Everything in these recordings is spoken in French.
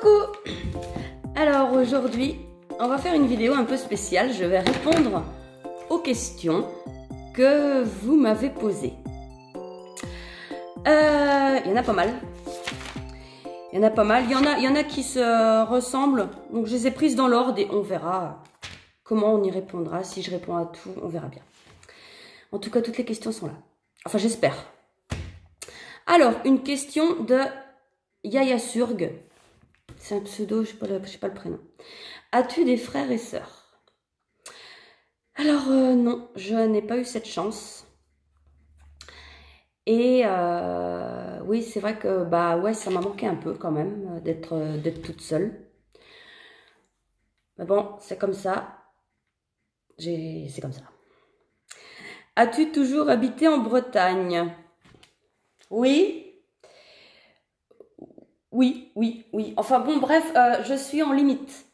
Coucou! Alors aujourd'hui, on va faire une vidéo un peu spéciale. Je vais répondre aux questions que vous m'avez posées. Il y en a pas mal. Il y en a qui se ressemblent. Donc je les ai prises dans l'ordre et on verra comment on y répondra. Si je réponds à tout, on verra bien. En tout cas, toutes les questions sont là. Enfin, j'espère. Alors, une question de Yaya Surg. C'est un pseudo, je sais pas le prénom. As-tu des frères et sœurs? Alors, non, je n'ai pas eu cette chance. Et oui, c'est vrai que ouais, ça m'a manqué un peu quand même d'être toute seule. Mais bon, c'est comme ça. C'est comme ça. As-tu toujours habité en Bretagne? Oui. Oui. Enfin bon, bref, je suis en limite.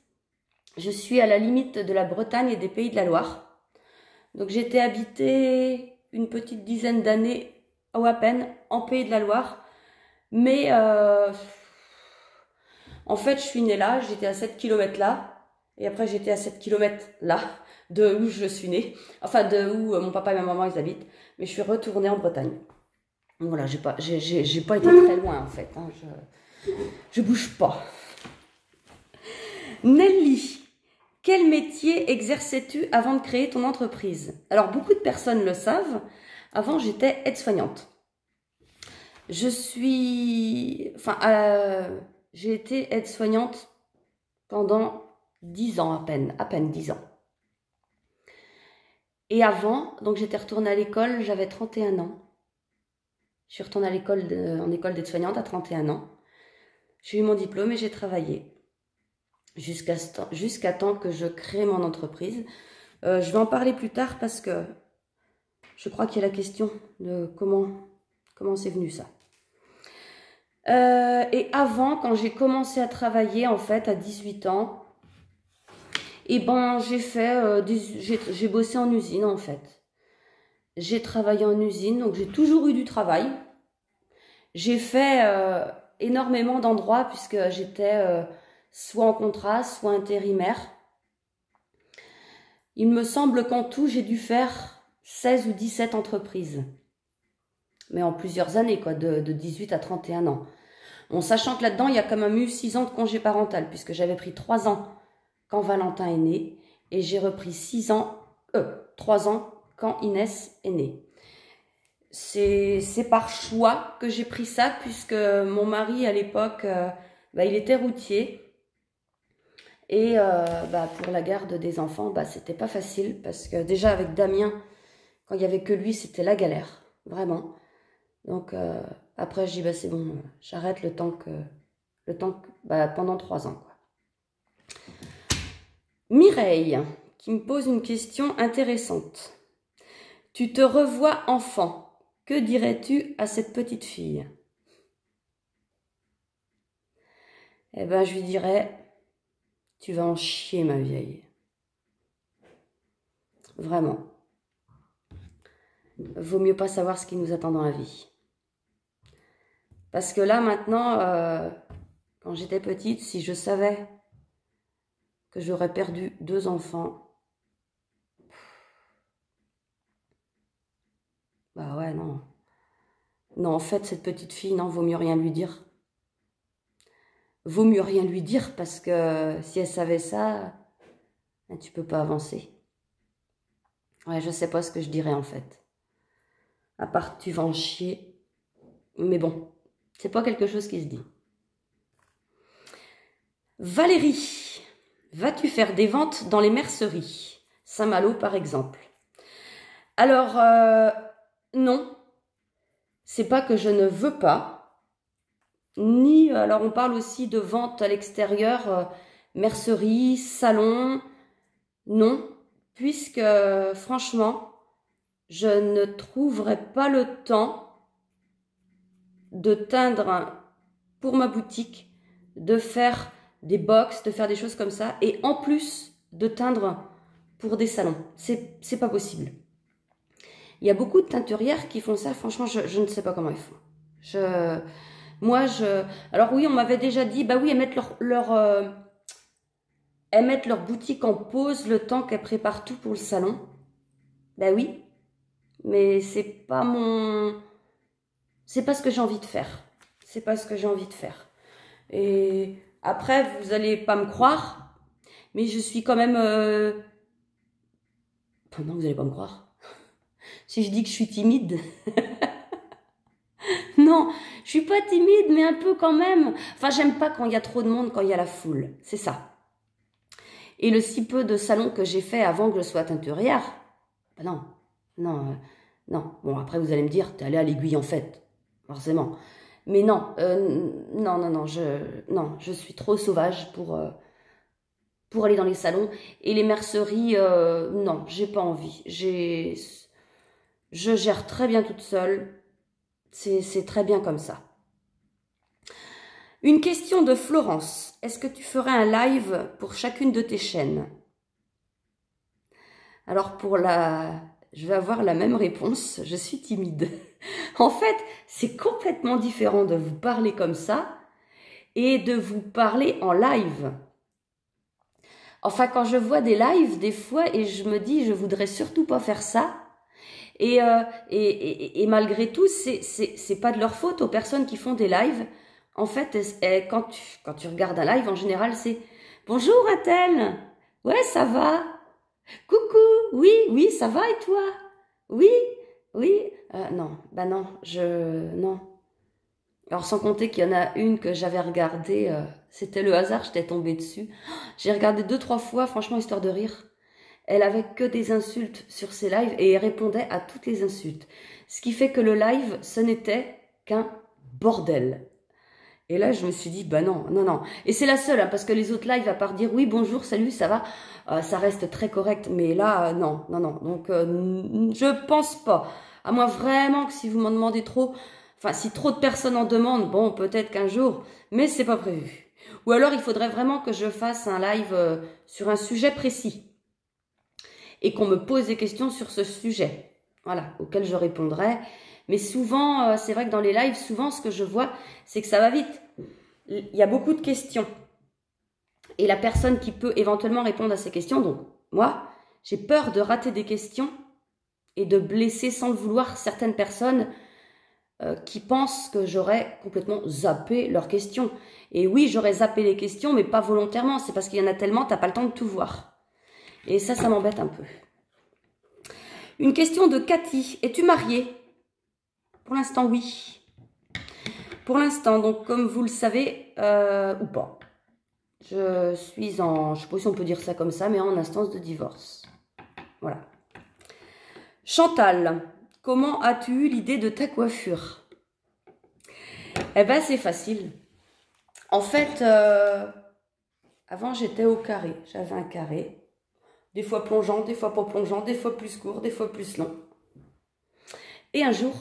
Je suis à la limite de la Bretagne et des Pays de la Loire. Donc j'étais habitée une petite dizaine d'années, ou à peine, en Pays de la Loire. Mais en fait, je suis née là, j'étais à 7 km là. Et après, j'étais à 7 km là, de où je suis née. Enfin, de où mon papa et ma maman, ils habitent. Mais je suis retournée en Bretagne. Donc voilà, j'ai pas été très loin en fait. Hein, je bouge pas. Nelly, quel métier exerçais-tu avant de créer ton entreprise? Alors, beaucoup de personnes le savent. Avant, j'étais aide-soignante. J'ai été aide-soignante pendant 10 ans à peine 10 ans. Et avant, donc j'étais retournée à l'école, j'avais 31 ans. Je suis retournée à l'école en école d'aide-soignante à 31 ans. J'ai eu mon diplôme et j'ai travaillé jusqu'à temps que je crée mon entreprise. Je vais en parler plus tard parce que je crois qu'il y a la question de comment c'est venu ça. Et avant, quand j'ai commencé à travailler, en fait, à 18 ans, et ben, j'ai bossé en usine, en fait. J'ai travaillé en usine, donc j'ai toujours eu du travail. J'ai fait énormément d'endroits puisque j'étais soit en contrat, soit intérimaire. Il me semble qu'en tout, j'ai dû faire 16 ou 17 entreprises. Mais en plusieurs années, quoi, de 18 à 31 ans. En sachant que là-dedans, il y a quand même eu 6 ans de congé parental, puisque j'avais pris 3 ans quand Valentin est né, et j'ai repris 3 ans quand Inès est née. C'est par choix que j'ai pris ça, puisque mon mari, à l'époque, il était routier. Et pour la garde des enfants, c'était pas facile, parce que déjà avec Damien, quand il n'y avait que lui, c'était la galère, vraiment. Donc après, je dis, c'est bon, j'arrête pendant 3 ans, quoi. Mireille, qui me pose une question intéressante. Tu te revois enfant. Que dirais-tu à cette petite fille? Eh ben, je lui dirais, tu vas en chier, ma vieille. Vraiment. Vaut mieux pas savoir ce qui nous attend dans la vie. Parce que là, maintenant, quand j'étais petite, si je savais que j'aurais perdu 2 enfants, ouais, non. Non, en fait, cette petite fille, non, vaut mieux rien lui dire. Vaut mieux rien lui dire parce que si elle savait ça, tu peux pas avancer. Ouais, je sais pas ce que je dirais en fait. À part tu vas en chier. Mais bon, c'est pas quelque chose qui se dit. Valérie, vas-tu faire des ventes dans les merceries? Saint-Malo par exemple. Alors, non. C'est pas que je ne veux pas. Alors on parle aussi de vente à l'extérieur, mercerie, salon. Non, puisque franchement, je ne trouverai pas le temps de teindre pour ma boutique, de faire des box, de faire des choses comme ça, et en plus de teindre pour des salons. C'est pas possible. Il y a beaucoup de teinturières qui font ça, franchement, je ne sais pas comment ils font. Moi, alors oui, on m'avait déjà dit, bah oui, elles mettent leur boutique en pause le temps qu'elles préparent tout pour le salon. Bah oui, mais c'est pas ce que j'ai envie de faire. C'est pas ce que j'ai envie de faire. Et après, vous allez pas me croire, mais je suis quand même... Enfin non, vous allez pas me croire. Si je dis que je suis timide... Non, je suis pas timide, mais un peu quand même. Enfin, j'aime pas quand il y a trop de monde, quand il y a la foule. C'est ça. Et le si peu de salons que j'ai fait avant que je sois teinturière, ben non, non, non. Bon, après, vous allez me dire, t'es allée à l'Aiguille en fait, forcément. Mais non, non, je suis trop sauvage pour aller dans les salons. Et les merceries, non, j'ai pas envie. Je gère très bien toute seule. C'est très bien comme ça. Une question de Florence. Est-ce que tu ferais un live pour chacune de tes chaînes? Alors je vais avoir la même réponse. Je suis timide. En fait, c'est complètement différent de vous parler comme ça et de vous parler en live. Enfin, quand je vois des lives, des fois, et je me dis, je voudrais surtout pas faire ça. Et malgré tout, c'est pas de leur faute aux personnes qui font des lives. En fait, quand tu regardes un live, en général, c'est « Bonjour, Athènes. Ouais, ça va. Coucou. Oui, ça va et toi? Oui. Non, bah non, non. Alors, sans compter qu'il y en a une que j'avais regardée, c'était le hasard, j'étais tombée dessus. J'ai regardé 2-3 fois, franchement, histoire de rire. Elle avait que des insultes sur ses lives et elle répondait à toutes les insultes. Ce qui fait que le live, ce n'était qu'un bordel. Et là, je me suis dit, bah non. Et c'est la seule, hein, parce que les autres lives, à part dire oui, bonjour, salut, ça va, ça reste très correct. Mais là, non. Donc, je pense pas. À moins vraiment que si vous m'en demandez trop, enfin, si trop de personnes en demandent, bon, peut-être qu'un jour, mais c'est pas prévu. Ou alors, il faudrait vraiment que je fasse un live sur un sujet précis. Et qu'on me pose des questions sur ce sujet, voilà, auquel je répondrai. Mais souvent, c'est vrai que dans les lives, souvent, ce que je vois, c'est que ça va vite. Il y a beaucoup de questions. Et la personne qui peut éventuellement répondre à ces questions, donc moi, j'ai peur de rater des questions et de blesser sans le vouloir certaines personnes qui pensent que j'aurais complètement zappé leurs questions. Et oui, j'aurais zappé les questions, mais pas volontairement. C'est parce qu'il y en a tellement, t'as pas le temps de tout voir. Et ça m'embête un peu. Une question de Cathy. Es-tu mariée? Pour l'instant, oui. Pour l'instant, donc comme vous le savez, ou pas. Je suis en, je sais pas si on peut dire ça comme ça, mais en instance de divorce. Voilà. Chantal, comment as-tu eu l'idée de ta coiffure? Eh ben, c'est facile. En fait, avant, j'étais au carré. J'avais un carré. Des fois plongeant, des fois pas plongeant, des fois plus court, des fois plus long. Et un jour,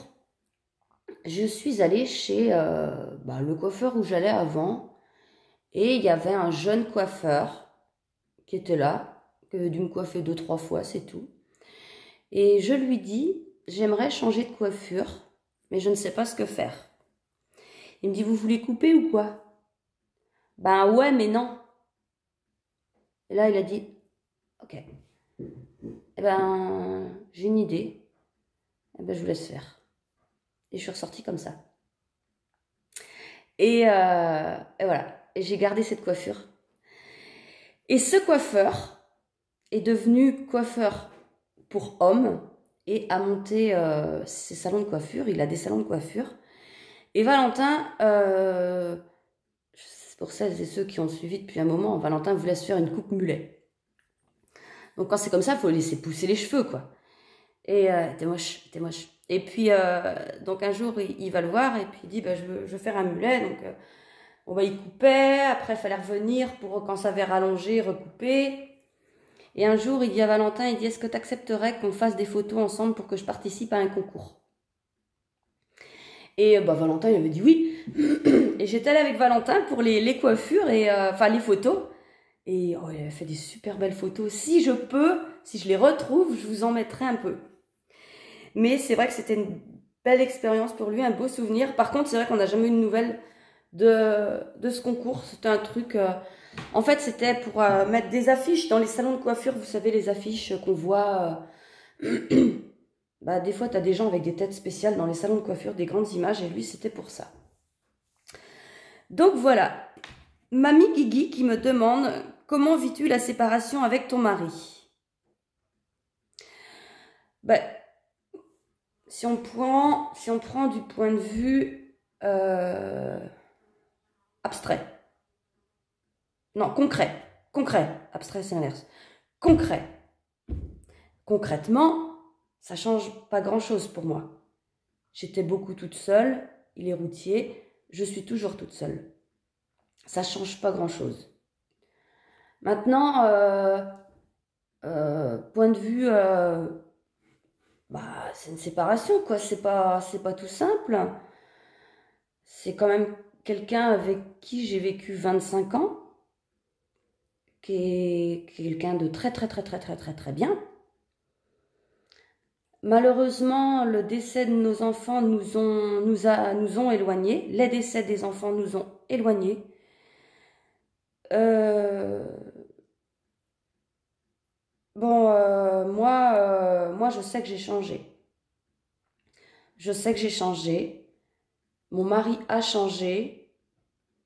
je suis allée chez le coiffeur où j'allais avant. Et il y avait un jeune coiffeur qui était là, qui avait dû me coiffer 2-3 fois, c'est tout. Et je lui dis, j'aimerais changer de coiffure, mais je ne sais pas ce que faire. Il me dit, vous voulez couper ou quoi? Ben ouais, mais non. Et là, il a dit, ok. Eh ben, j'ai une idée. Eh ben, je vous laisse faire. Et je suis ressortie comme ça. Et voilà. Et j'ai gardé cette coiffure. Et ce coiffeur est devenu coiffeur pour hommes et a monté ses salons de coiffure. Il a des salons de coiffure. Et Valentin, c'est pour celles et ceux qui ont suivi depuis un moment, Valentin vous laisse faire une coupe mulet. Donc quand c'est comme ça, il faut laisser pousser les cheveux, quoi. Et t'es moche. Et puis, donc un jour, il va le voir et puis il dit, bah, je veux faire un mulet. Donc, il coupait. Après, il fallait revenir pour, quand ça avait rallongé, recouper. Et un jour, il dit à Valentin, il dit, est-ce que tu accepterais qu'on fasse des photos ensemble pour que je participe à un concours? Et Valentin, il avait dit oui. Et j'étais allée avec Valentin pour les coiffures, et enfin les photos. Et il avait fait des super belles photos. Si je peux, si je les retrouve, je vous en mettrai un peu. Mais c'est vrai que c'était une belle expérience pour lui, un beau souvenir. Par contre, c'est vrai qu'on n'a jamais eu de nouvelles de ce concours. C'était un truc... en fait, c'était pour mettre des affiches dans les salons de coiffure. Vous savez, les affiches qu'on voit... bah, des fois, tu as des gens avec des têtes spéciales dans les salons de coiffure, des grandes images, et lui, c'était pour ça. Donc voilà, Mamie Guigui qui me demande « Comment vis-tu la séparation avec ton mari ?» Ben, si on prend du point de vue abstrait, non, concret, abstrait c'est l'inverse, concret, concrètement, ça change pas grand-chose pour moi. J'étais beaucoup toute seule, il est routier, je suis toujours toute seule. Ça change pas grand-chose. Maintenant, point de vue, bah, c'est une séparation, quoi. C'est pas tout simple. C'est quand même quelqu'un avec qui j'ai vécu 25 ans, qui est quelqu'un de très bien. Malheureusement, le décès de nos enfants nous ont éloignés. Les décès des enfants nous ont éloignés. Moi, je sais que j'ai changé. Je sais que j'ai changé. Mon mari a changé.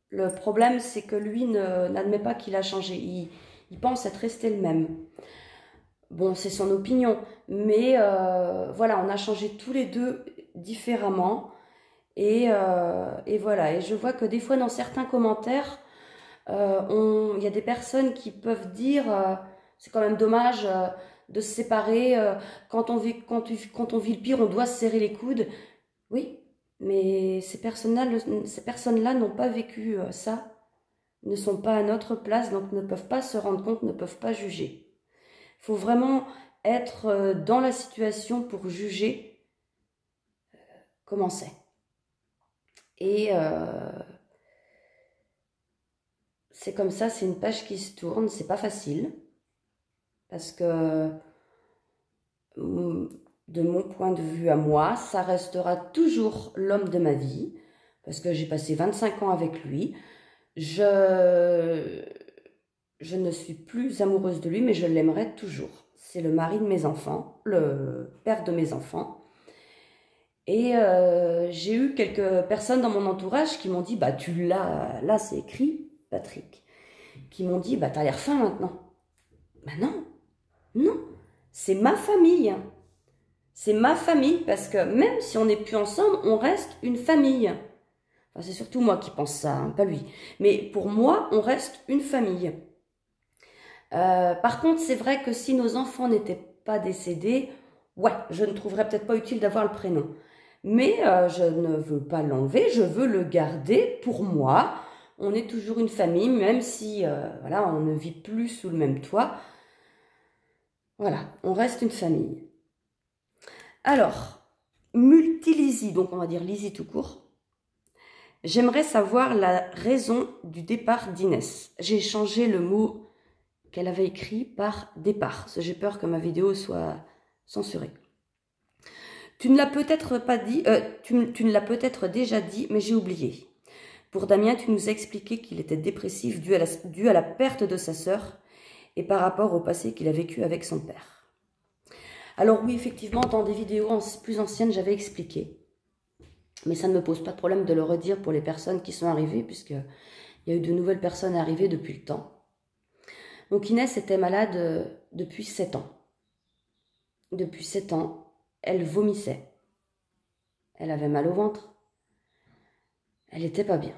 Le problème, c'est que lui n'admet pas qu'il a changé. Il pense être resté le même. Bon, c'est son opinion. Mais voilà, on a changé tous les deux différemment. Et voilà. Et je vois que des fois, dans certains commentaires, il y a des personnes qui peuvent dire c'est quand même dommage de se séparer. Quand on vit le pire, on doit se serrer les coudes. Oui, mais ces personnes-là n'ont pas vécu ça, ne sont pas à notre place, donc ne peuvent pas se rendre compte, ne peuvent pas juger. Il faut vraiment être dans la situation pour juger comment c'est. Et c'est comme ça, c'est une page qui se tourne, c'est pas facile. Parce que, de mon point de vue à moi, ça restera toujours l'homme de ma vie. Parce que j'ai passé 25 ans avec lui. Je ne suis plus amoureuse de lui, mais je l'aimerai toujours. C'est le mari de mes enfants, le père de mes enfants. Et j'ai eu quelques personnes dans mon entourage qui m'ont dit, bah tu l'as, là c'est écrit, Patrick, qui m'ont dit, bah t'as l'air fin maintenant. Bah non, non, c'est ma famille. C'est ma famille parce que même si on n'est plus ensemble, on reste une famille. Enfin, c'est surtout moi qui pense ça, hein, pas lui. Mais pour moi, on reste une famille. Par contre, c'est vrai que si nos enfants n'étaient pas décédés, ouais, je ne trouverais peut-être pas utile d'avoir le prénom. Mais je ne veux pas l'enlever, je veux le garder pour moi. On est toujours une famille, même si voilà, on ne vit plus sous le même toit. Voilà, on reste une famille. Alors, Multilizzy, donc on va dire Lizzy tout court. J'aimerais savoir la raison du départ d'Inès. J'ai changé le mot qu'elle avait écrit par départ, parce que j'ai peur que ma vidéo soit censurée. Tu ne l'as peut-être pas dit, tu ne l'as peut-être déjà dit, mais j'ai oublié. Pour Damien, tu nous as expliqué qu'il était dépressif dû à la perte de sa sœur et par rapport au passé qu'il a vécu avec son père. Alors oui, effectivement, dans des vidéos plus anciennes, j'avais expliqué. Mais ça ne me pose pas de problème de le redire pour les personnes qui sont arrivées, puisqu'il y a eu de nouvelles personnes arrivées depuis le temps. Donc Inès était malade depuis 7 ans. Depuis 7 ans, elle vomissait. Elle avait mal au ventre. Elle n'était pas bien.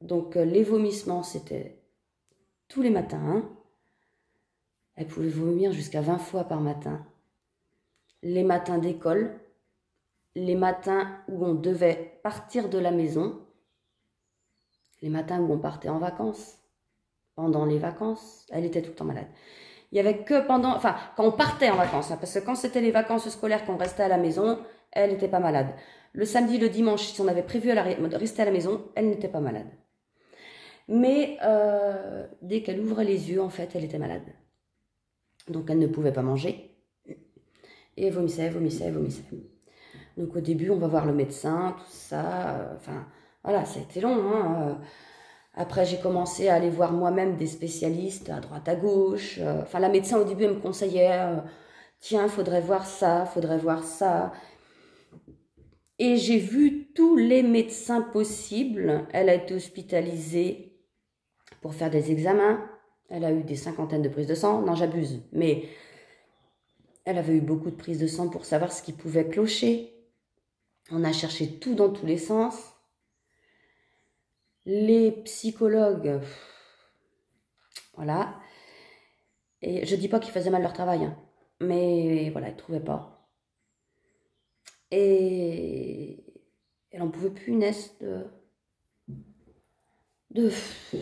Donc les vomissements, c'était tous les matins. Hein. Elle pouvait vomir jusqu'à 20 fois par matin. Les matins d'école, les matins où on devait partir de la maison, les matins où on partait en vacances. Pendant les vacances, elle était tout le temps malade. Il n'y avait que pendant, enfin, quand on partait en vacances, hein, parce que quand c'était les vacances scolaires qu'on restait à la maison, elle n'était pas malade. Le samedi, le dimanche, si on avait prévu de rester à la maison, elle n'était pas malade. Mais dès qu'elle ouvrait les yeux, en fait, elle était malade. Donc elle ne pouvait pas manger. Et elle vomissait. Donc au début, on va voir le médecin, tout ça. Enfin, Voilà, ça a été long. Hein. Après, j'ai commencé à aller voir moi-même des spécialistes à droite, à gauche. Enfin, la médecin, au début, elle me conseillait, tiens, faudrait voir ça, faudrait voir ça. Et j'ai vu tous les médecins possibles. Elle a été hospitalisée pour faire des examens. Elle a eu des cinquantaines de prises de sang. Non, j'abuse. Mais elle avait eu beaucoup de prises de sang pour savoir ce qui pouvait clocher. On a cherché tout dans tous les sens. Les psychologues, voilà. Et je dis pas qu'ils faisaient mal leur travail, hein, mais voilà, ils ne trouvaient pas. Et elle n'en pouvait plus, Inès, de tout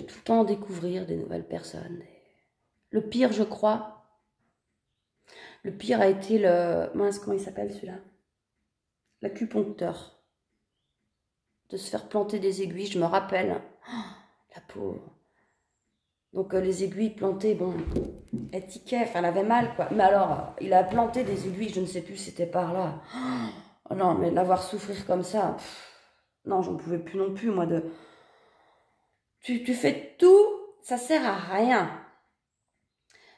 le temps découvrir des nouvelles personnes. Le pire, je crois, le pire a été mince, comment il s'appelle celui-là? L'acupuncteur. De se faire planter des aiguilles, je me rappelle. Oh, la pauvre. Donc les aiguilles plantées, bon, elle tiquait, enfin elle avait mal quoi. Mais alors, il a planté des aiguilles, je ne sais plus, c'était par là. Oh non, mais l'avoir souffrir comme ça, non, j'en pouvais plus non plus, moi, de... Tu fais tout, ça sert à rien.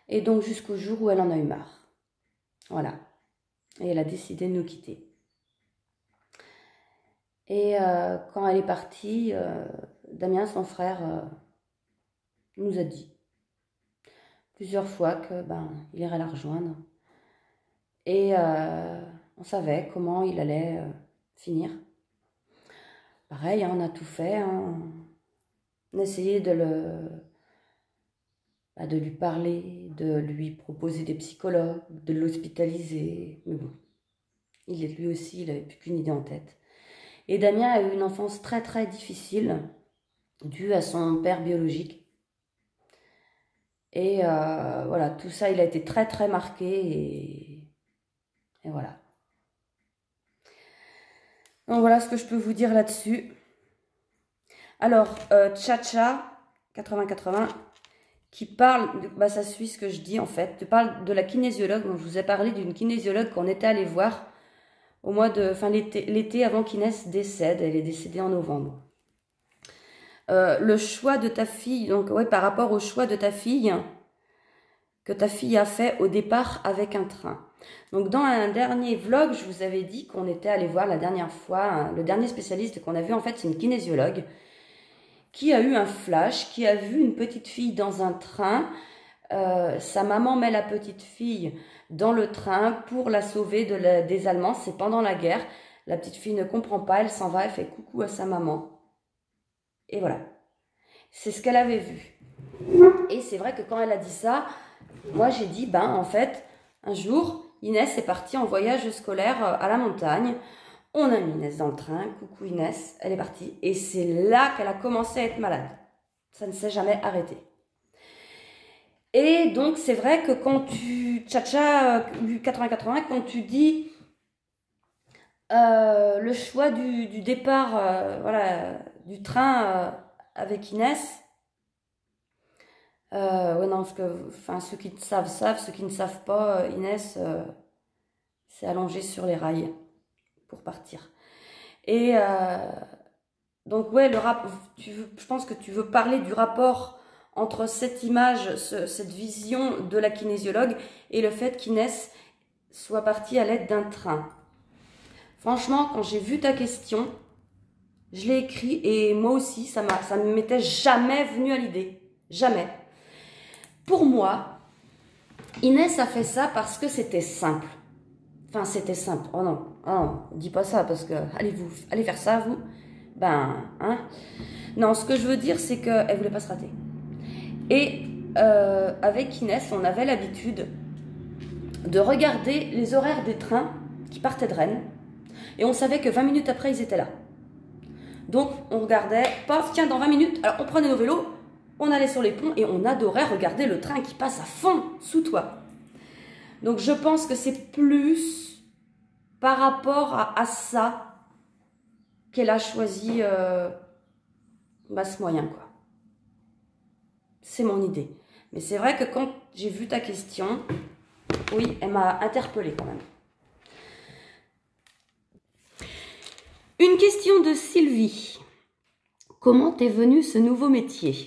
Et donc jusqu'au jour où elle en a eu marre. Voilà. Et elle a décidé de nous quitter. Et quand elle est partie, Damien, son frère, nous a dit plusieurs fois que il irait la rejoindre. Et on savait comment il allait finir. Pareil, hein, on a tout fait. Hein. On a essayé de lui parler, de lui proposer des psychologues, de l'hospitaliser. Mais bon, lui aussi, il n'avait plus qu'une idée en tête. Et Damien a eu une enfance très très difficile, due à son père biologique. Et voilà, tout ça, il a été très très marqué et voilà. Donc voilà ce que je peux vous dire là-dessus. Alors, Tcha-Tcha, 80-80, qui parle, ça suit ce que je dis en fait, tu parles de la kinésiologue, donc je vous ai parlé d'une kinésiologue qu'on était allé voir au mois de, l'été avant qu'Inès décède, elle est décédée en novembre. Le choix de ta fille, donc ouais, par rapport au choix de ta fille, que ta fille a fait au départ avec un train. Donc dans un dernier vlog, je vous avais dit qu'on était allé voir la dernière fois, hein, le dernier spécialiste qu'on a vu, en fait c'est une kinésiologue, qui a eu un flash, qui a vu une petite fille dans un train. Sa maman met la petite fille dans le train pour la sauver des Allemands, c'est pendant la guerre. La petite fille ne comprend pas, elle s'en va, elle fait coucou à sa maman. Et voilà, c'est ce qu'elle avait vu. Et c'est vrai que quand elle a dit ça, moi j'ai dit, en fait, un jour, Inès est partie en voyage scolaire à la montagne. On a mis Inès dans le train, coucou Inès, elle est partie. Et c'est là qu'elle a commencé à être malade. Ça ne s'est jamais arrêté. Et donc c'est vrai que quand tu, Tcha-Tcha, 80-80, quand tu dis le choix du départ, voilà, du train avec Inès, ouais, non, parce que, ceux qui savent, ceux qui ne savent pas, Inès s'est allongée sur les rails pour partir. Et donc, ouais, je pense que tu veux parler du rapport entre cette image, cette vision de la kinésiologue et le fait qu'Inès soit partie à l'aide d'un train. Franchement, quand j'ai vu ta question, je l'ai écrit et moi aussi, ça ne m'était jamais venu à l'idée. Jamais. Pour moi, Inès a fait ça parce que c'était simple. Enfin, c'était simple. Oh non, dis pas ça parce que allez faire ça, vous. Non, ce que je veux dire, c'est qu'elle voulait pas se rater. Et avec Inès, on avait l'habitude de regarder les horaires des trains qui partaient de Rennes. Et on savait que 20 minutes après, ils étaient là. Donc, on regardait, paf, tiens, dans 20 minutes, alors on prenait nos vélos, on allait sur les ponts et on adorait regarder le train qui passe à fond sous toi. Donc, je pense que c'est plus par rapport à ça qu'elle a choisi ce moyen, quoi. C'est mon idée. Mais c'est vrai que quand j'ai vu ta question, oui, elle m'a interpellée quand même. Une question de Sylvie. comment t'es venu ce nouveau métier?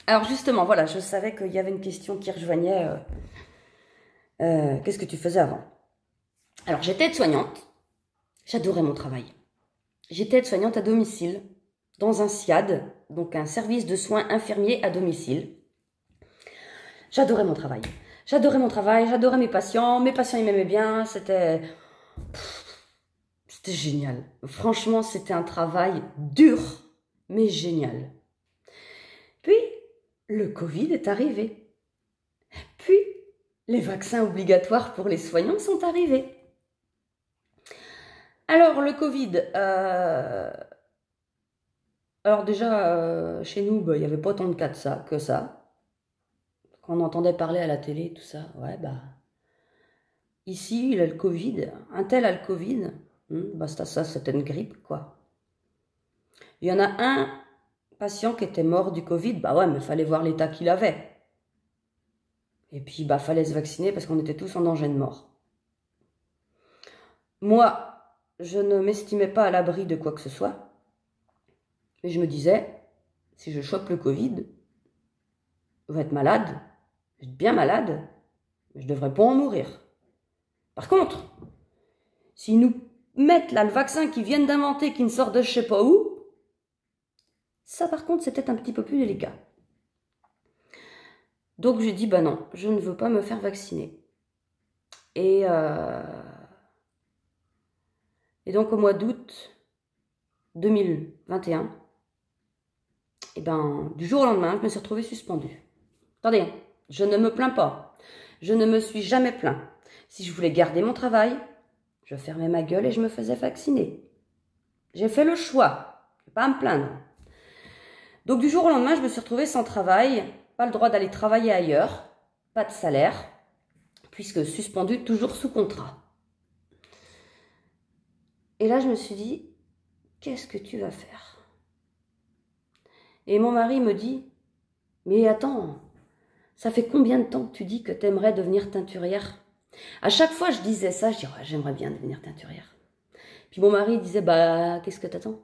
Alors justement, voilà, je savais qu'il y avait une question qui rejoignait qu'est-ce que tu faisais avant? Alors j'étais aide-soignante, j'adorais mon travail. J'étais aide-soignante à domicile, dans un SIAD, donc un service de soins infirmiers à domicile. J'adorais mon travail. J'adorais mon travail, j'adorais mes patients ils m'aimaient bien, c'était génial. Franchement, c'était un travail dur, mais génial. Puis, le Covid est arrivé. Puis, les vaccins obligatoires pour les soignants sont arrivés. Alors, le Covid, alors déjà, chez nous, il n'y avait pas tant de cas de ça, que ça. Quand on entendait parler à la télé, tout ça, ouais, ici, il a le Covid, un tel a le Covid, ça, c'était une grippe, quoi. Il y en a un patient qui était mort du Covid, bah ouais, mais il fallait voir l'état qu'il avait. Et puis, fallait se vacciner parce qu'on était tous en danger de mort. Moi, je ne m'estimais pas à l'abri de quoi que ce soit. Mais je me disais, si je chope le Covid, je vais être malade, je vais être bien malade, mais je ne devrais pas en mourir. Par contre, s'ils nous mettent là le vaccin qu'ils viennent d'inventer, qui ne sort de je sais pas où, ça par contre c'était un petit peu plus délicat. Donc j'ai dit non, je ne veux pas me faire vacciner. Et donc au mois d'août 2021, du jour au lendemain, je me suis retrouvée suspendue. Attendez, je ne me plains pas. Je ne me suis jamais plaint. Si je voulais garder mon travail, je fermais ma gueule et je me faisais vacciner. J'ai fait le choix. Je ne vais pas me plaindre. Donc du jour au lendemain, je me suis retrouvée sans travail, pas le droit d'aller travailler ailleurs, pas de salaire, puisque suspendue toujours sous contrat. Et là, je me suis dit, qu'est-ce que tu vas faire? Et mon mari me dit, mais attends, ça fait combien de temps que tu dis que tu aimerais devenir teinturière? À chaque fois, je disais ça, je disais, j'aimerais bien devenir teinturière. Puis mon mari disait, qu'est-ce que t'attends?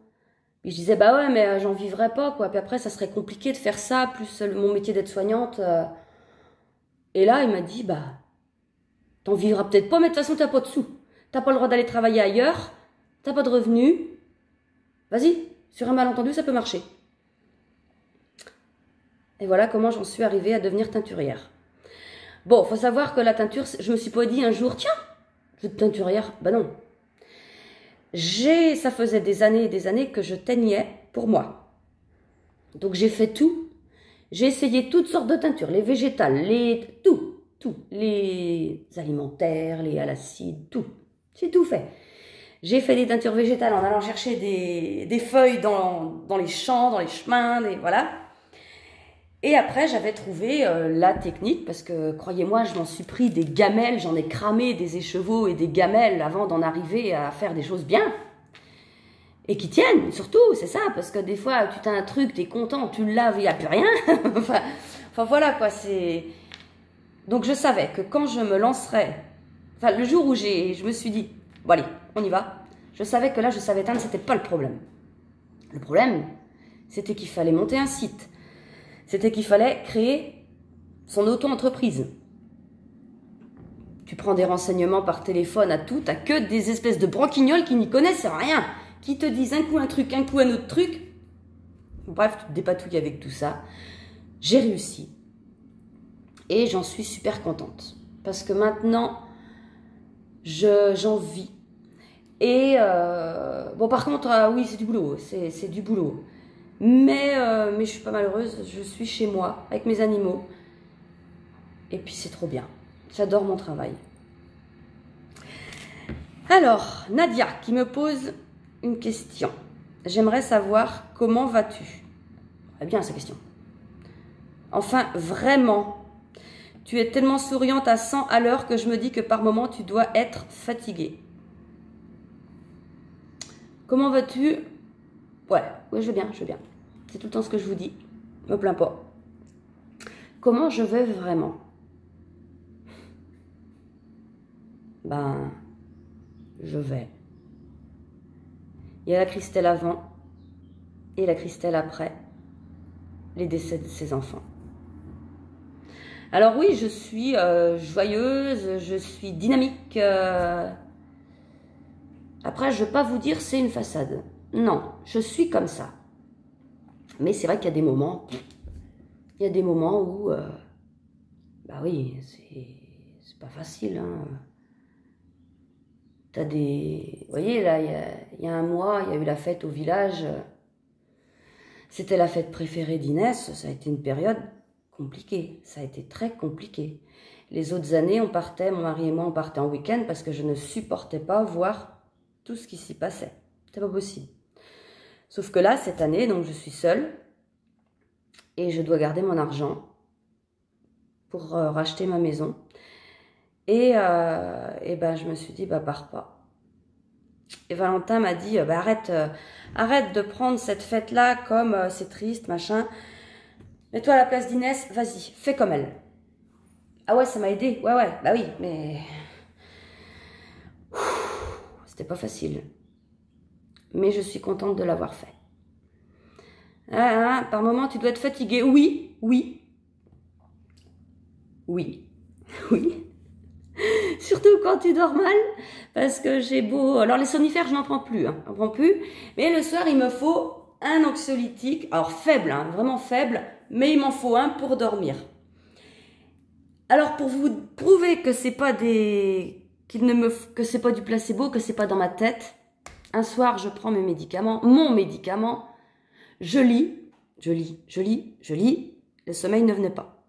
Puis je disais, ouais, mais j'en vivrais pas, quoi. Puis après, ça serait compliqué de faire ça, plus mon métier d'aide-soignante. Et là, il m'a dit, t'en vivras peut-être pas, mais de toute façon, t'as pas de sous. T'as pas le droit d'aller travailler ailleurs, t'as pas de revenus. Vas-y, sur un malentendu, ça peut marcher. Et voilà comment j'en suis arrivée à devenir teinturière. Bon, faut savoir que la teinture, je me suis pas dit un jour, tiens, je veux être teinturière. Non. Ça faisait des années et des années que je teignais pour moi. Donc j'ai fait tout. J'ai essayé toutes sortes de teintures, les végétales, tout, les alimentaires, les à l'acide, tout. J'ai tout fait. J'ai fait des teintures végétales en allant chercher des feuilles dans les champs, dans les chemins, voilà. Et après, j'avais trouvé la technique, parce que, croyez-moi, je m'en suis pris des gamelles, j'en ai cramé des écheveaux et des gamelles avant d'en arriver à faire des choses bien. Et qui tiennent, surtout, c'est ça, parce que des fois, tu t'as un truc, t'es content, tu le laves, il n'y a plus rien. enfin, voilà, quoi, c'est... Donc, je savais que quand je me lancerais, le jour où je me suis dit, bon, allez, on y va, je savais que là, je savais teindre, c'était pas le problème. Le problème, c'était qu'il fallait monter un site. C'était qu'il fallait créer son auto-entreprise. Tu prends des renseignements par téléphone à tout, t'as que des espèces de branquignoles qui n'y connaissent rien, qui te disent un coup un truc, un coup un autre truc. Bref, tu te dépatouilles avec tout ça. J'ai réussi. Et j'en suis super contente. Parce que maintenant, j'en vis. Et par contre, oui, c'est du boulot. C'est du boulot. Mais je suis pas malheureuse, je suis chez moi, avec mes animaux. Et puis c'est trop bien. J'adore mon travail. Alors, Nadia qui me pose une question. J'aimerais savoir comment vas-tu? Eh bien, sa question. Enfin, vraiment, tu es tellement souriante à 100 à l'heure que je me dis que par moment, tu dois être fatiguée. Comment vas-tu? Ouais, je vais bien, je vais bien. C'est tout le temps ce que je vous dis. Je me plains pas. Comment je vais vraiment? Je vais. Il y a la Christelle avant. et la Christelle après les décès de ses enfants. Alors oui, je suis joyeuse, je suis dynamique. Après, je ne vais pas vous dire c'est une façade. Non, je suis comme ça. Mais c'est vrai qu'il y a des moments, où, bah oui, c'est pas facile. Hein. T'as des... Vous voyez, là, il y a un mois, il y a eu la fête au village. C'était la fête préférée d'Inès. Ça a été une période compliquée. Ça a été très compliqué. Les autres années, on partait, mon mari et moi, on partait en week-end parce que je ne supportais pas voir tout ce qui s'y passait. C'était pas possible. Sauf que là, cette année, donc je suis seule et je dois garder mon argent pour racheter ma maison. Et ben, je me suis dit, bah, pars pas. Et Valentin m'a dit, bah, arrête de prendre cette fête-là comme c'est triste, machin. Mets-toi à la place d'Inès, vas-y, fais comme elle. Ah ouais, ça m'a aidé. Ouais, bah oui, mais... C'était pas facile. Mais je suis contente de l'avoir fait. Par moment, tu dois être fatiguée. Oui. Surtout quand tu dors mal, parce que j'ai beau... Alors les somnifères, je n'en prends plus, hein, j'en prends plus. Mais le soir, il me faut un anxiolytique. Alors faible, hein, vraiment faible, mais il m'en faut un pour dormir. Alors pour vous prouver que c'est pas que c'est pas du placebo, que c'est pas dans ma tête, un soir, je prends mes médicaments, mon médicament, je lis, le sommeil ne venait pas.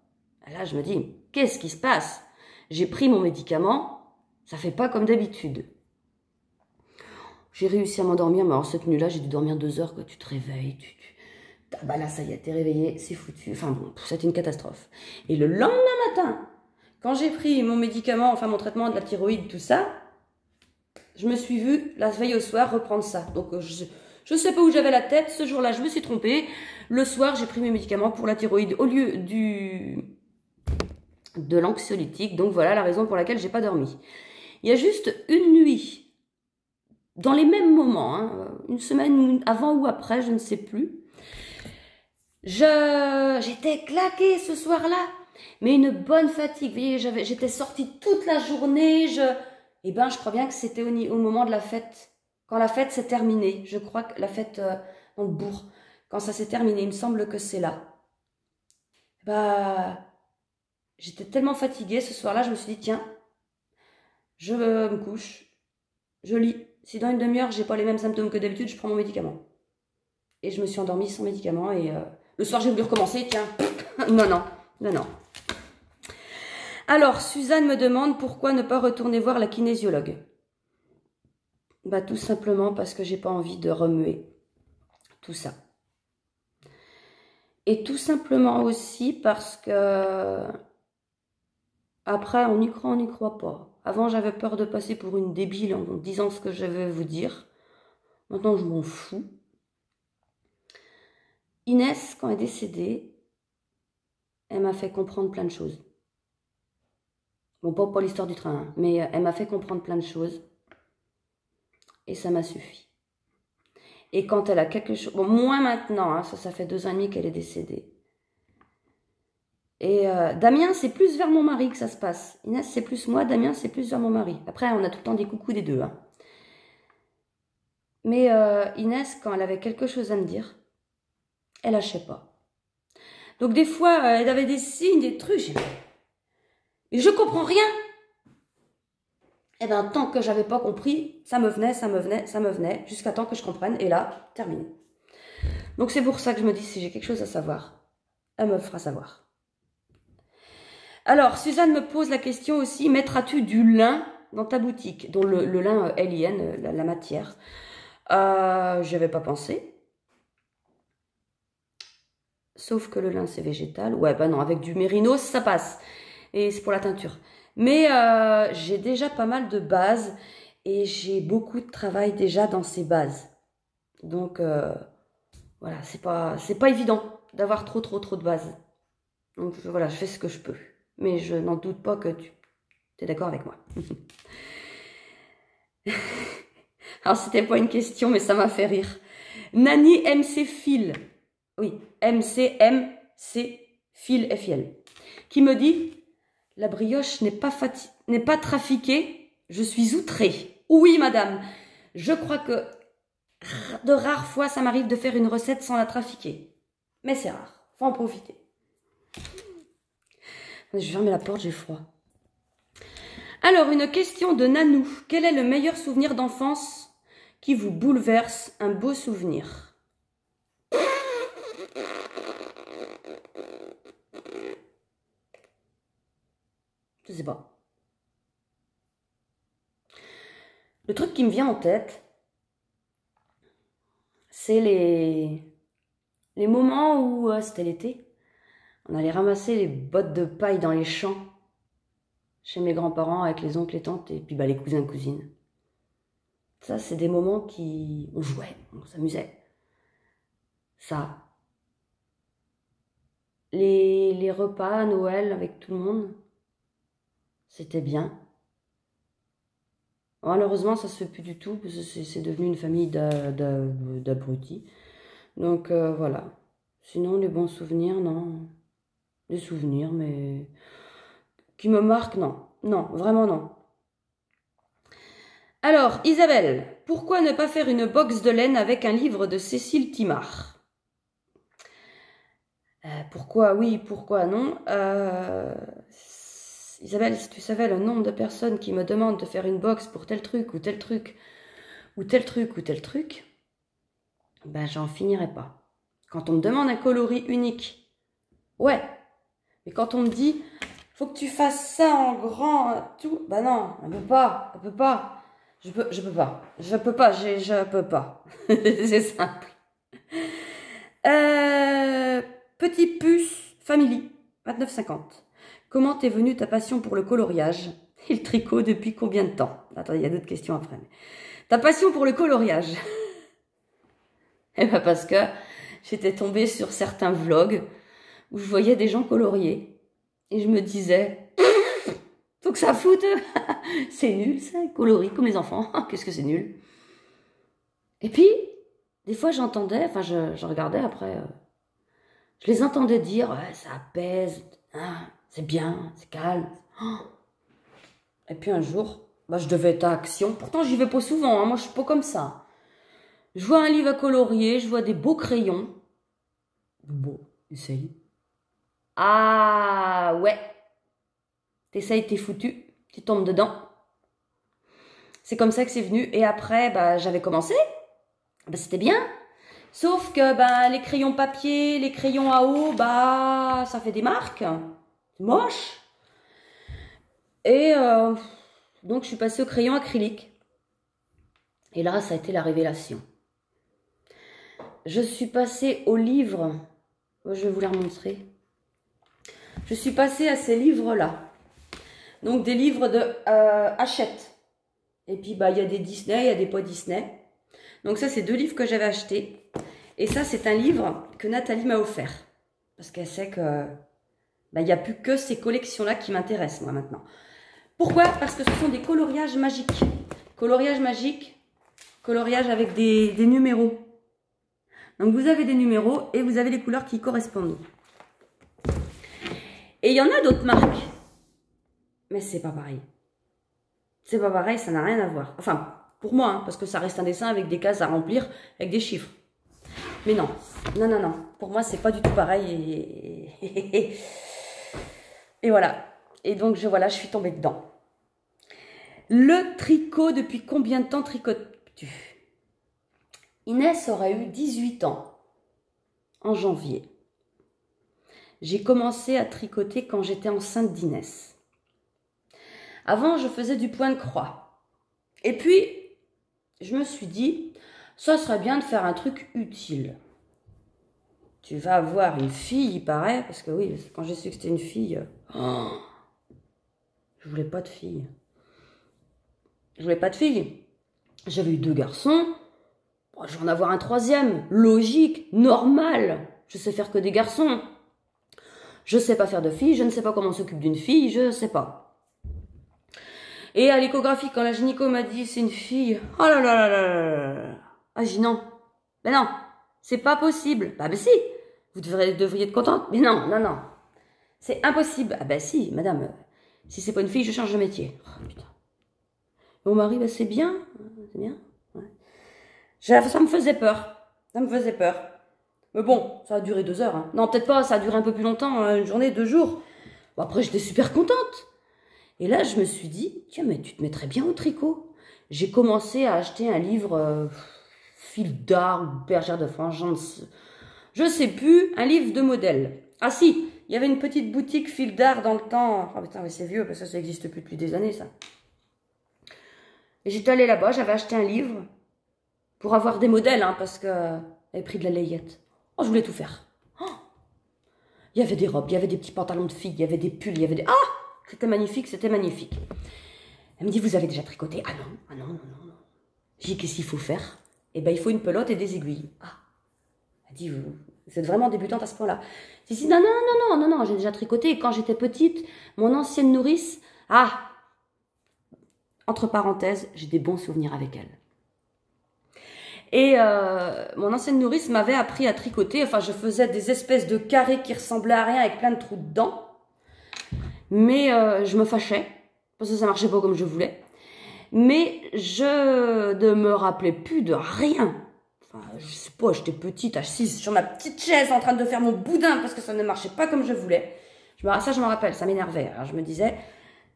Et là, je me dis, qu'est-ce qui se passe? J'ai pris mon médicament, ça fait pas comme d'habitude. J'ai réussi à m'endormir, mais alors cette nuit-là, j'ai dû dormir 2 heures, que tu te réveilles, ah bah là, ça y est, t'es réveillé, c'est foutu. Enfin bon, c'était une catastrophe. Et le lendemain matin, quand j'ai pris mon médicament, enfin mon traitement de la thyroïde, tout ça, je me suis vue, la veille au soir, reprendre ça. Donc je sais pas où j'avais la tête, ce jour-là, je me suis trompée. Le soir, j'ai pris mes médicaments pour la thyroïde au lieu de l'anxiolytique. Donc voilà la raison pour laquelle j'ai pas dormi. Il y a juste une nuit, dans les mêmes moments, hein, une semaine avant ou après, je ne sais plus. J'étais claquée ce soir-là, mais une bonne fatigue. Vous voyez, j'étais sortie toute la journée. Je crois bien que c'était au moment de la fête, quand la fête s'est terminée. Je crois que la fête dans le bourg, quand ça s'est terminé, il me semble que c'est là. Bah, j'étais tellement fatiguée ce soir-là, je me suis dit, tiens, je me couche, je lis. Si dans une demi-heure, j'ai pas les mêmes symptômes que d'habitude, je prends mon médicament. Et je me suis endormie sans médicament et le soir, j'ai voulu recommencer, tiens. Non. Alors, Suzanne me demande pourquoi ne pas retourner voir la kinésiologue. Bah, tout simplement parce que j'ai pas envie de remuer tout ça. Et tout simplement aussi parce que après, on y croit pas. Avant, j'avais peur de passer pour une débile en disant ce que je vais vous dire. Maintenant, je m'en fous. Inès, quand elle est décédée, elle m'a fait comprendre plein de choses. Bon, pas l'histoire du train, hein, mais elle m'a fait comprendre plein de choses. Et ça m'a suffi. Et quand elle a quelque chose... Bon, moins maintenant, hein, ça fait 2 ans et demi qu'elle est décédée. Et Damien, c'est plus vers mon mari que ça se passe. Inès, c'est plus moi, Damien, c'est plus vers mon mari. Après, on a tout le temps des coucous des deux. Hein. Mais Inès, quand elle avait quelque chose à me dire, elle lâchait pas. Donc des fois, elle avait des signes, des trucs. Et je comprends rien. Et bien, tant que j'avais pas compris, ça me venait, jusqu'à temps que je comprenne. Et là, terminé. Donc c'est pour ça que je me dis, si j'ai quelque chose à savoir, elle me fera savoir. Alors, Suzanne me pose la question aussi, mettras-tu du lin dans ta boutique? Dont le lin L-I-N, la matière. J'y avais pas pensé. Sauf que le lin, c'est végétal. Ouais, bah non, avec du mérinos, ça passe. Et c'est pour la teinture. Mais j'ai déjà pas mal de bases. Et j'ai beaucoup de travail déjà dans ces bases. Donc, voilà, c'est pas évident d'avoir trop de bases. Donc, voilà, je fais ce que je peux. Mais je n'en doute pas que tu es d'accord avec moi. Alors, c'était pas une question, mais ça m'a fait rire. Nani MC Phil. Oui, MC Phil FIL. Qui me dit, la brioche n'est pas trafiquée, je suis outrée. Oui, madame, je crois que de rares fois, ça m'arrive de faire une recette sans la trafiquer. Mais c'est rare, faut en profiter. Je vais fermer la porte, j'ai froid. Alors, une question de Nanou. Quel est le meilleur souvenir d'enfance qui vous bouleverse, un beau souvenir? Je sais pas. Le truc qui me vient en tête, c'est les moments où, c'était l'été, on allait ramasser les bottes de paille dans les champs, chez mes grands-parents, avec les oncles et tantes, et puis les cousins et cousines. Ça, c'est des moments qui... On jouait, on s'amusait. Ça. Les repas à Noël avec tout le monde, c'était bien. Malheureusement, ça se fait plus du tout, parce que c'est devenu une famille d'abrutis. Donc, voilà. Sinon, les bons souvenirs, non. Des souvenirs, mais... qui me marquent, non. Non, vraiment non. Alors, Isabelle, pourquoi ne pas faire une box de laine avec un livre de Cécile Thimard? Pourquoi oui, pourquoi non? Isabelle, si tu savais le nombre de personnes qui me demandent de faire une box pour tel truc, ou tel truc, ou tel truc, ou tel truc, ben j'en finirai pas. Quand on me demande un coloris unique, ouais, mais quand on me dit, faut que tu fasses ça en grand, tout, ben non, on peut pas, on peut pas. Je peux pas. Je peux pas. C'est simple. Petit puce family, 29,50. Comment t'es venue ta passion pour le coloriage et le tricot depuis combien de temps? Attends, il y a d'autres questions après. Ta passion pour le coloriage? Eh ben parce que j'étais tombée sur certains vlogs où je voyais des gens colorier. Et je me disais, faut que ça foute. C'est nul, ça, coloris comme les enfants. Qu'est-ce que c'est nul. Et puis, des fois, j'entendais, enfin, je regardais après, je les entendais dire, ouais, ça apaise, hein, c'est bien, c'est calme. Et puis un jour, je devais être à Action. Pourtant, j'y vais pas souvent, hein, moi, je suis pas comme ça. Je vois un livre à colorier, je vois des beaux crayons. Bon, essaye. Ah, ouais. T'essayes, t'es foutu. Tu tombes dedans. C'est comme ça que c'est venu. Et après, j'avais commencé. C'était bien. Sauf que les crayons papier, les crayons à eau, ça fait des marques. C'est moche. Et donc, je suis passée au crayon acrylique. Et là, ça a été la révélation. Je suis passée au livre. Je vais vous les remontrer. Je suis passée à ces livres-là. Donc, des livres de Hachette. Et puis, il y a des Disney, il y a des pas Disney. Donc, ça, c'est 2 livres que j'avais achetés. Et ça, c'est un livre que Nathalie m'a offert. Parce qu'elle sait que il n'y a plus que ces collections-là qui m'intéressent, moi, maintenant. Pourquoi? Parce que ce sont des coloriages magiques. Coloriage magique, coloriage avec des numéros. Donc, vous avez des numéros et vous avez les couleurs qui y correspondent. Et il y en a d'autres marques. Mais c'est pas pareil. C'est pas pareil, ça n'a rien à voir. Enfin, pour moi, hein, parce que ça reste un dessin avec des cases à remplir, avec des chiffres. Mais non, non, non, non. Pour moi, c'est pas du tout pareil. Et voilà. Et donc, je suis tombée dedans. Le tricot, depuis combien de temps tricotes-tu? Inès aurait eu 18 ans en janvier. J'ai commencé à tricoter quand j'étais enceinte d'Inès. Avant, je faisais du point de croix. Et puis, je me suis dit, ça serait bien de faire un truc utile. Tu vas avoir une fille, il paraît, parce que oui, quand j'ai su que c'était une fille, je voulais pas de fille. Je voulais pas de fille. J'avais eu 2 garçons. Je vais en avoir un 3e. Logique, normal. Je sais faire que des garçons. Je sais pas faire de filles. Je ne sais pas comment on s'occupe d'une fille. Je sais pas. Et à l'échographie, quand la gynéco m'a dit c'est une fille. Oh là là là là là là. Ah, j'ai dit non. Ben non. C'est pas possible. Bah ben si, vous devriez être contente. Mais non, non, non. C'est impossible. Ah ben si, madame, si c'est pas une fille, je change de métier. Oh, putain. Mon mari, bah c'est bien. C'est bien. Ouais. Ça me faisait peur. Ça me faisait peur. Mais bon, ça a duré 2 heures. Hein. Non, peut-être pas, ça a duré un peu plus longtemps, une journée, 2 jours. Bon, après, j'étais super contente. Et là, je me suis dit, tiens, mais tu te mettrais bien au tricot. J'ai commencé à acheter un livre, Fil d'art ou Bergère de France, je sais plus, un livre de modèle. Ah si, il y avait une petite boutique Fil d'art dans le temps. Oh putain, mais c'est vieux, parce que ça n'existe plus depuis des années, ça. Et j'étais allée là-bas, j'avais acheté un livre pour avoir des modèles, hein, parce que j'avais pris de la layette. Oh, je voulais tout faire. Oh, il y avait des robes, il y avait des petits pantalons de filles, il y avait des pulls, il y avait des... Ah, c'était magnifique, c'était magnifique. Elle me dit, vous avez déjà tricoté? Ah non, ah non, non, non, non. J'ai dit, qu'est-ce qu'il faut faire? Eh ben, il faut une pelote et des aiguilles. Ah. Elle dit, vous êtes vraiment débutante à ce point-là? J'ai dit, non, non, non, non, non, non, j'ai déjà tricoté. Quand j'étais petite, mon ancienne nourrice, ah, entre parenthèses, j'ai des bons souvenirs avec elle. Et mon ancienne nourrice m'avait appris à tricoter. Enfin, je faisais des espèces de carrés qui ressemblaient à rien avec plein de trous dedans. Mais je me fâchais parce que ça marchait pas comme je voulais. Mais je ne me rappelais plus de rien. Enfin, je sais pas, j'étais petite, assise sur ma petite chaise en train de faire mon boudin parce que ça ne marchait pas comme je voulais. Ça, je m'en rappelle, ça m'énervait. Alors je me disais,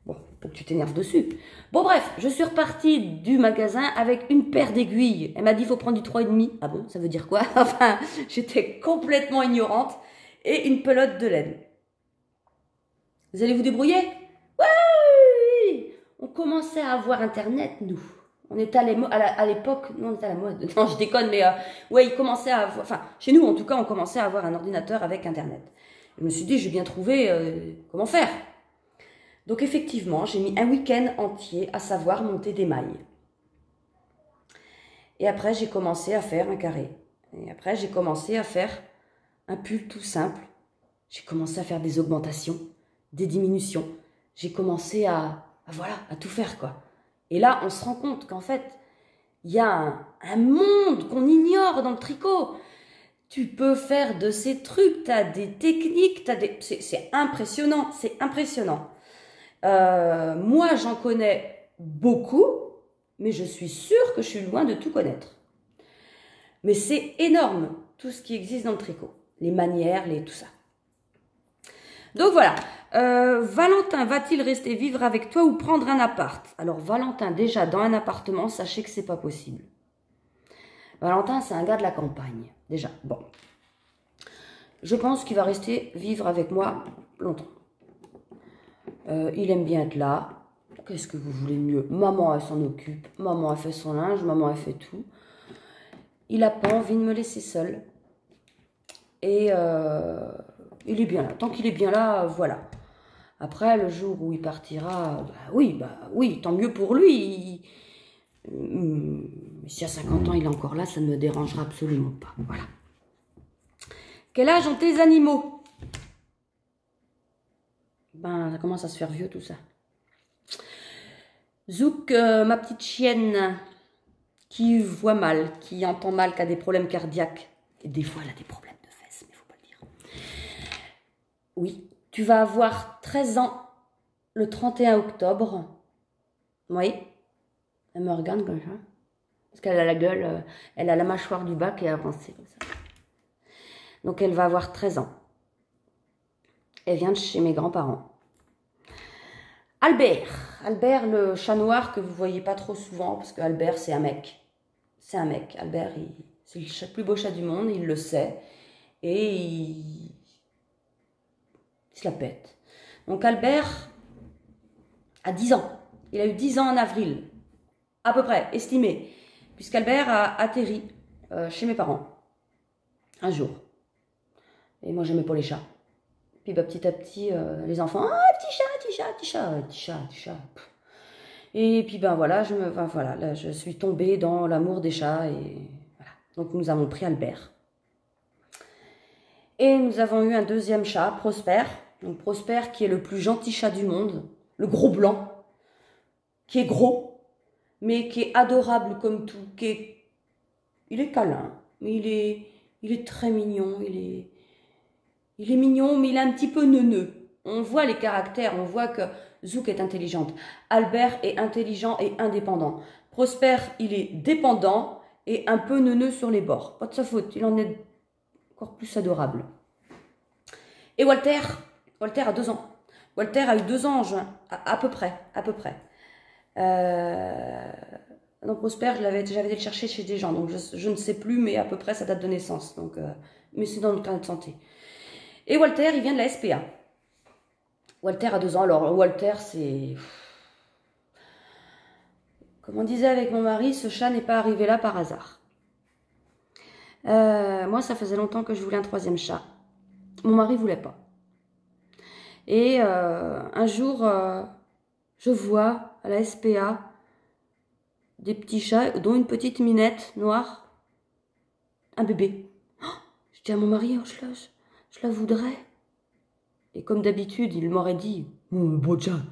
bon, faut que tu t'énerves dessus. Bon, bref, je suis repartie du magasin avec une paire d'aiguilles. Elle m'a dit, il faut prendre du 3,5. Ah bon, ça veut dire quoi? Enfin, j'étais complètement ignorante. Et une pelote de laine. Vous allez vous débrouiller? Ouais! On commençait à avoir Internet, nous. On était à l'époque, non, on était à la mode. Non, je déconne, mais ouais, ils commençaient à avoir... Enfin, chez nous, en tout cas, on commençait à avoir un ordinateur avec Internet. Je me suis dit, j'ai bien trouvé comment faire. Donc effectivement, j'ai mis un week-end entier à savoir monter des mailles. Et après, j'ai commencé à faire un carré. Et après, j'ai commencé à faire un pull tout simple. J'ai commencé à faire des augmentations, des diminutions. J'ai commencé à tout faire, quoi. Et là, on se rend compte qu'en fait, il y a un monde qu'on ignore dans le tricot. Tu peux faire de ces trucs, tu as des techniques, c'est impressionnant, c'est impressionnant. Moi, j'en connais beaucoup, mais je suis sûre que je suis loin de tout connaître. Mais c'est énorme, tout ce qui existe dans le tricot. Les manières, tout ça. Donc voilà, Valentin va-t-il rester vivre avec toi ou prendre un appart? Alors Valentin, déjà dans un appartement, sachez que c'est pas possible. Valentin, c'est un gars de la campagne, déjà. Bon, je pense qu'il va rester vivre avec moi longtemps. Il aime bien être là. Qu'est-ce que vous voulez de mieux? Maman, elle s'en occupe. Maman, elle fait son linge. Maman, elle fait tout. Il n'a pas envie de me laisser seule. Et il est bien là. Tant qu'il est bien là, voilà. Après, le jour où il partira, bah oui, tant mieux pour lui. Si à 50 ans, il est encore là, ça ne me dérangera absolument pas. Voilà. Quel âge ont tes animaux? Ben, ça commence à se faire vieux tout ça. Zouk, ma petite chienne, qui voit mal, qui entend mal, qui a des problèmes cardiaques. Et des fois, elle a des problèmes de fesses, mais il ne faut pas le dire. Oui, tu vas avoir 13 ans le 31 octobre. Oui, elle me regarde comme ça. Parce qu'elle a la gueule, elle a la mâchoire du bas qui est avancée comme ça. Donc, elle va avoir 13 ans. Elle vient de chez mes grands-parents. Albert, le chat noir que vous voyez pas trop souvent, parce que Albert, c'est un mec. C'est un mec. Albert, c'est le plus beau chat du monde, il le sait. Et il se la pète. Donc Albert a 10 ans. Il a eu 10 ans en avril. À peu près, estimé. Puisqu'Albert a atterri chez mes parents. Un jour. Et moi, j'aimais pas les chats. Puis bah, petit à petit, les enfants, ah, petit chat. Et puis ben voilà, là, je suis tombée dans l'amour des chats et voilà. Donc nous avons pris Albert. Et nous avons eu un deuxième chat, Prosper. Donc Prosper qui est le plus gentil chat du monde, le gros blanc, qui est gros, mais qui est adorable comme tout, il est câlin, mais Il est très mignon, il est mignon, mais il est un petit peu neuneux. On voit les caractères, on voit que Zouk est intelligente. Albert est intelligent et indépendant. Prosper, il est dépendant et un peu neuneux sur les bords. Pas de sa faute, il en est encore plus adorable. Et Walter a 2 ans. Walter a eu 2 ans en juin, à peu près. Non, Prosper, j'avais été le chercher chez des gens, donc je ne sais plus, mais à peu près sa date de naissance. Donc, mais c'est dans notre carnet de santé. Et Walter, il vient de la SPA. Walter a 2 ans. Alors, Walter, c'est... Comme on disait avec mon mari, ce chat n'est pas arrivé là par hasard. Moi, ça faisait longtemps que je voulais un 3e chat. Mon mari voulait pas. Et un jour, je vois à la SPA des petits chats, dont une petite minette noire, un bébé. Oh, je dis à mon mari, oh, je la voudrais. Et comme d'habitude, il m'aurait dit, bon tiens.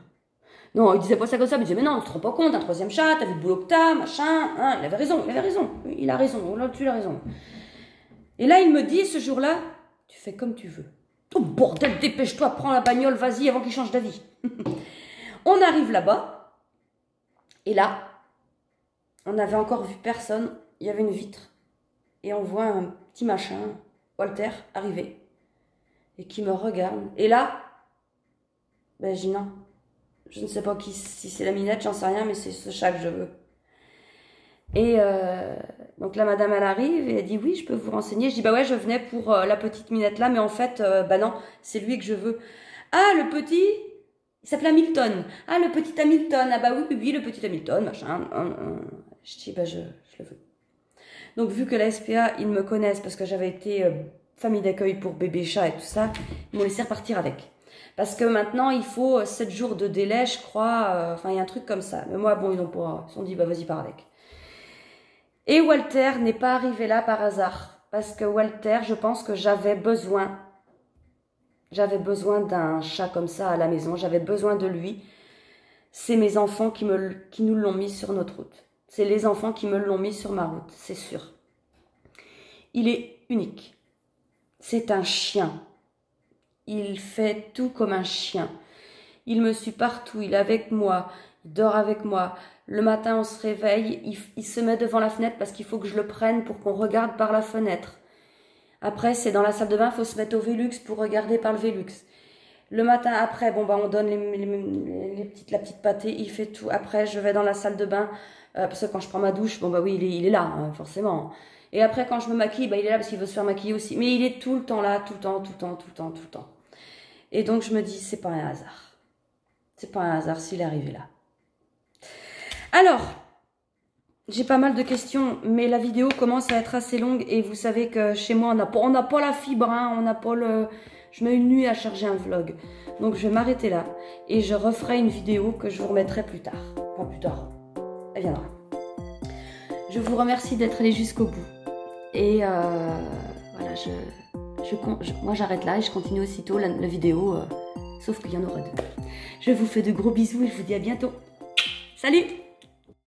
Non, il disait pas ça comme ça, mais il disait, mais non, on se rend pas compte, un 3e chat, t'as vu le boulot que t'as, machin, hein, il avait raison, il a raison, là, tu as raison. Et là, il me dit, ce jour-là, tu fais comme tu veux. Oh bordel, dépêche-toi, prends la bagnole, vas-y, avant qu'il change d'avis. On arrive là-bas, et là, on n'avait encore vu personne, il y avait une vitre, et on voit un petit machin, Walter, arriver, et qui me regarde. Et là, ben je dis non, je ne sais pas si c'est la minette, j'en sais rien, mais c'est ce chat que je veux. Et donc la madame, elle arrive, et elle dit oui, je peux vous renseigner. Je dis bah ouais, je venais pour la petite minette là, mais en fait, bah non, c'est lui que je veux. Ah, le petit, il s'appelle Hamilton. Ah, le petit Hamilton, ah bah oui, le petit Hamilton, machin. Je dis bah je le veux. Donc vu que la SPA, ils me connaissent parce que j'avais été famille d'accueil pour bébé chat et tout ça, ils m'ont laissé repartir avec. Parce que maintenant, il faut 7 jours de délai, je crois. Enfin, il y a un truc comme ça. Mais moi, bon, ils se sont dit, bah vas-y, pars avec. Et Walter n'est pas arrivé là par hasard. Parce que Walter, je pense que j'avais besoin d'un chat comme ça à la maison. J'avais besoin de lui. C'est mes enfants qui nous l'ont mis sur notre route. C'est les enfants qui me l'ont mis sur ma route, c'est sûr. Il est unique. C'est un chien. Il fait tout comme un chien. Il me suit partout, il est avec moi, il dort avec moi. Le matin, on se réveille, il se met devant la fenêtre parce qu'il faut que je le prenne pour qu'on regarde par la fenêtre. Après, c'est dans la salle de bain, il faut se mettre au Velux pour regarder par le Velux. Le matin, après, bon, bah, on donne la petite pâtée, il fait tout. Après, je vais dans la salle de bain, parce que quand je prends ma douche, bon, bah oui, il est là, hein, forcément. Et après, quand je me maquille, bah, il est là parce qu'il veut se faire maquiller aussi. Mais il est tout le temps là, tout le temps. Et donc, je me dis, c'est pas un hasard. C'est pas un hasard s'il est arrivé là. Alors, j'ai pas mal de questions, mais la vidéo commence à être assez longue. Et vous savez que chez moi, on n'a pas la fibre, hein, on n'a pas le... Je mets une nuit à charger un vlog. Donc, je vais m'arrêter là. Et je referai une vidéo que je vous remettrai plus tard. Enfin, plus tard. Elle viendra. Je vous remercie d'être allé jusqu'au bout. Et voilà, moi j'arrête là et je continue aussitôt la vidéo, sauf qu'il y en aura 2. Je vous fais de gros bisous et je vous dis à bientôt. Salut!